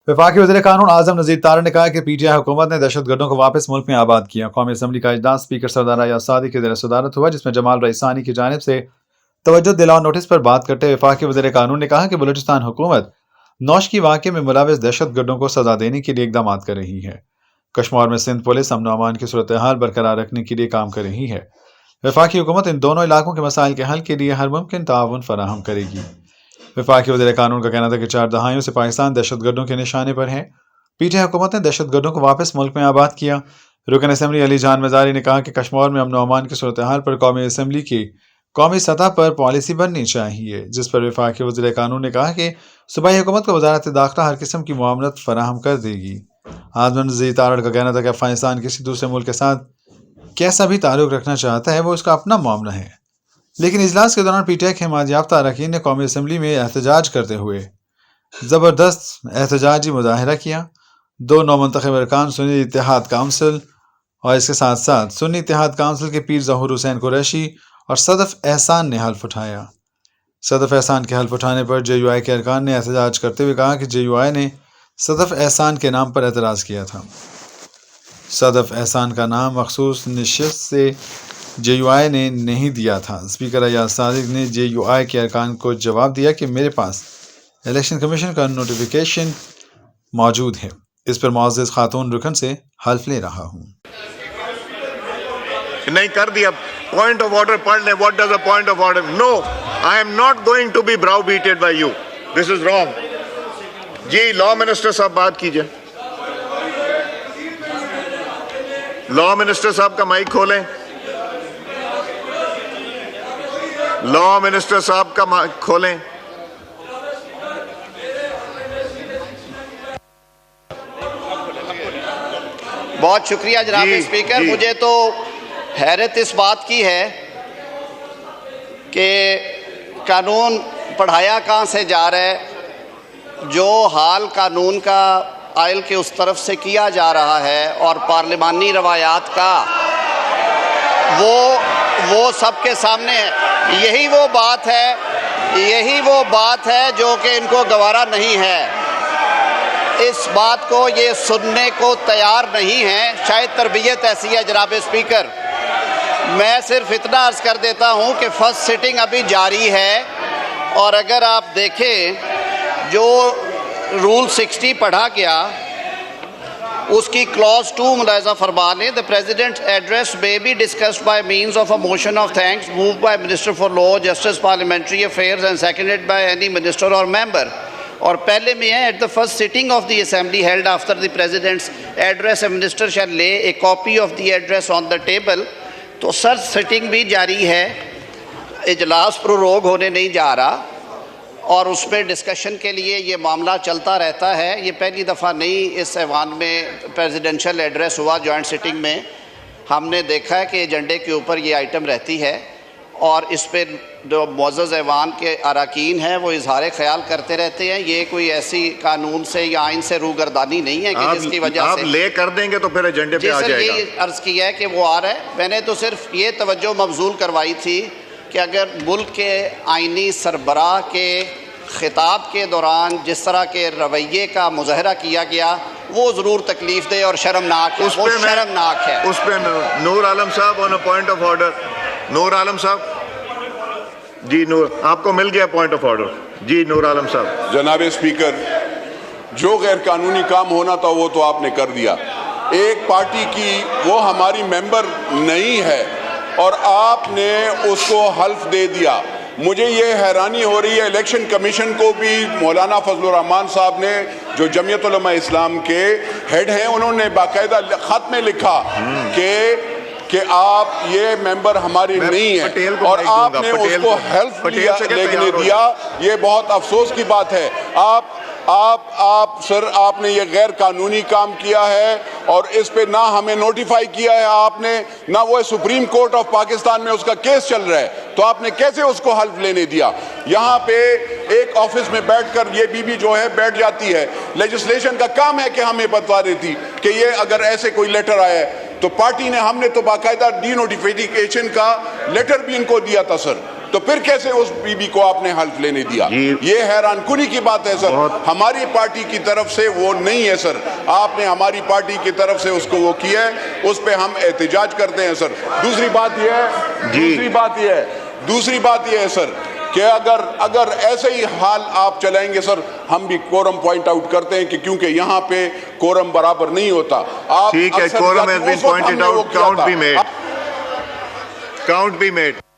वफाकी वज़ीर कानून आज़म नज़ीर तारड़ ने कहा कि PTI हुकूमत ने दहशतगर्दों को वापस मुल्क में आबाद किया। कौमी असम्बली का इजलास स्पीकर सरदार अयाज सादिक की ज़ेर-ए-सदारत हुआ, जिसमें जमाल रईसानी की जानिब से तवज्जो दिलाओ नोटिस पर बात करते हुए वफाकी वज़ीर कानून ने कहा कि बलूचिस्तान हुकूमत नौशकी वाक़े में मुलविस दहशतगर्दों को सजा देने के लिए इकदाम कर रही है। कश्मीर में सिंध पुलिस अमन अमान की सूरत हाल बरकरार रखने के लिए काम कर रही है। वफाकी हुकूमत इन दोनों इलाकों के मसाइल के हल के लिए हर मुमकिन ताउन फराहम करेगी। वफाकी वज़ीर कानून का कहना था कि 4 दहाइयों से पाकिस्तान दहशतगर्दों के निशाने पर है। PTI हुकूमत ने दहशतगर्दों को वापस मुल्क में आबाद किया। रुकन असम्बली अली जान मजारी ने कहा कि कश्मीर में अमन अमान की सूरत हाल पर कौमी असम्बली की कौमी सतह पर पॉलिसी बननी चाहिए, जिस पर वफाकी वज़ीर कानून ने कहा कि सूबाई हुकूमत को वजारत दाखिला हर किस्म की मुआवनत फराहम कर देगी। आज़म नज़ीर तारड़ का कहना था कि अफगानिस्तान किसी दूसरे मुल्क के साथ कैसा भी ताल्लुक रखना चाहता है, वो उसका अपना मामला है। लेकिन इजलास के दौरान PTI के हिमायत याफ्ता अरकान ने कौमी असम्बली में एहतजाज करते हुए ज़बरदस्त एहतजाजी मुजाहरा किया। 2 नौमुंतखब अरकान सुन्नी इत्तेहाद काउंसिल और इसके साथ साथ सुन्नी इत्तेहाद काउंसिल के पीर ज़हूर हुसैन कुरैशी और सदफ एहसान ने हल्फ उठाया। सदफ एहसान के हल्फ उठाने पर JUI के अरकान ने एहतजाज करते हुए कहा कि JUI ने सदफ एहसान के नाम पर एतराज़ किया था। सदफ एहसान का नाम मखसूस नशिस्त से JUI ने नहीं दिया था। स्पीकर अयाज सादिक ने JUI के अरकान को जवाब दिया कि मेरे पास इलेक्शन कमीशन का नोटिफिकेशन मौजूद है। इस पर मुअज़्ज़ज़ खातून रुकन से हल्फ ले रहा हूँ। नहीं कर दिया। पॉइंट ऑफ ऑर्डर पढ़ ले। What does a point of order? No, I am not going to be browbeaten by you. This is wrong. जी लॉ मिनिस्टर साहब बात कीजिए। लॉ मिनिस्टर साहब का माइक खोलें। लॉ मिनिस्टर साहब का माइक खोलें। बहुत शुक्रिया जनाब स्पीकर। मुझे तो हैरत इस बात की है कि कानून पढ़ाया कहाँ से जा रहा है। जो हाल कानून का आयल के उस तरफ से किया जा रहा है और पार्लिमानी रवायात का वो सबके सामने है। यही वो बात है जो कि इनको गवारा नहीं है। इस बात को ये सुनने को तैयार नहीं है। शायद तरबियत ऐसी है जनाब स्पीकर। मैं सिर्फ इतना अर्ज़ कर देता हूँ कि फर्स्ट सिटिंग अभी जारी है और अगर आप देखें जो रूल 60 पढ़ा गया उसकी क्लॉज 2 मुलाज़ा फरमा लें। The president address may be discussed by means of a motion of thanks move by minister for law justice parliamentary affairs and seconded by any minister और मेंबर। और पहले में है at the first sitting of the assembly held after the president's address a minister shall lay a copy of the address on the table. तो sir sitting भी जारी है, इजलास प्रोरोग होने नहीं जा रहा और उसमें डिस्कशन के लिए ये मामला चलता रहता है। ये पहली दफ़ा नहीं इस ऐवान में प्रेसिडेंशियल एड्रेस हुआ। जॉइंट सिटिंग में हमने देखा है कि एजेंडे के ऊपर ये आइटम रहती है और इस पर जो मुअज़्ज़ज़ ऐवान के अरकान हैं वो इजहार ख्याल करते रहते हैं। ये कोई ऐसी कानून से या आइन से रूगर्दानी नहीं है कि जिसकी वजह से आप ले कर देंगे तो फिर एजेंडे पे आ जाएगा। यही अर्ज़ किया है कि वो आ रहा है। मैंने तो सिर्फ ये तवज्जो मबजूल करवाई थी कि अगर मुल्क के आइनी सरबराह के खिताब के दौरान जिस तरह के रवैये का मुज़ाहरा किया गया वो ज़रूर तकलीफ़ दे और शर्मनाक है। वो शर्मनाक है। उस पर नूर आलम साहब on a point of order. Noor Alam साहब जी, नूर आपको मिल गया पॉइंट ऑफ ऑर्डर। जी नूर आलम साहब। जनाब स्पीकर, जो गैर कानूनी काम होना था वो तो आपने कर दिया। एक पार्टी की वो हमारी मेंबर नहीं है और आपने उसको हल्फ दे दिया। मुझे ये हैरानी हो रही है, इलेक्शन कमीशन को भी मौलाना फजलुर रहमान साहब ने जो जमीयत उलमा इस्लाम के हेड हैं उन्होंने बाकायदा खत में लिखा कि आप ये मेंबर हमारी नहीं है और आपने उसको हेल्प लेने दिया। ये बहुत अफसोस की बात है। आप सर आपने ये गैर कानूनी काम किया है और इस पे ना हमें नोटिफाई किया है आपने, ना वो सुप्रीम कोर्ट ऑफ पाकिस्तान में उसका केस चल रहा है, तो आपने कैसे उसको हल्फ लेने दिया? यहाँ पे एक ऑफिस में बैठकर ये बीबी जो है बैठ जाती है। लेजिस्लेशन का काम है कि हमें बता देती कि ये अगर ऐसे कोई लेटर आया है तो पार्टी ने हमने तो बाकायदा डी नोटिफिकेशन का लेटर भी इनको दिया था सर। तो फिर कैसे उस बीबी को आपने हल्फ लेने दिया? ये हैरानकुनी की बात है सर। हमारी पार्टी की तरफ से वो नहीं है सर, आपने हमारी पार्टी की तरफ से उसको वो किया है, उस पे हम एहतजाज करते हैं सर। दूसरी बात यह है सर कि अगर ऐसे ही हाल आप चलाएंगे सर, हम भी कोरम पॉइंट आउट करते हैं कि क्योंकि यहाँ पे कोरम बराबर नहीं होता। आप ठीक है, अक्सर कोरम जाति- हैज बीन उस वक्त पॉइंटेड हमने वो आउट, किया था। काउंट भी मेड।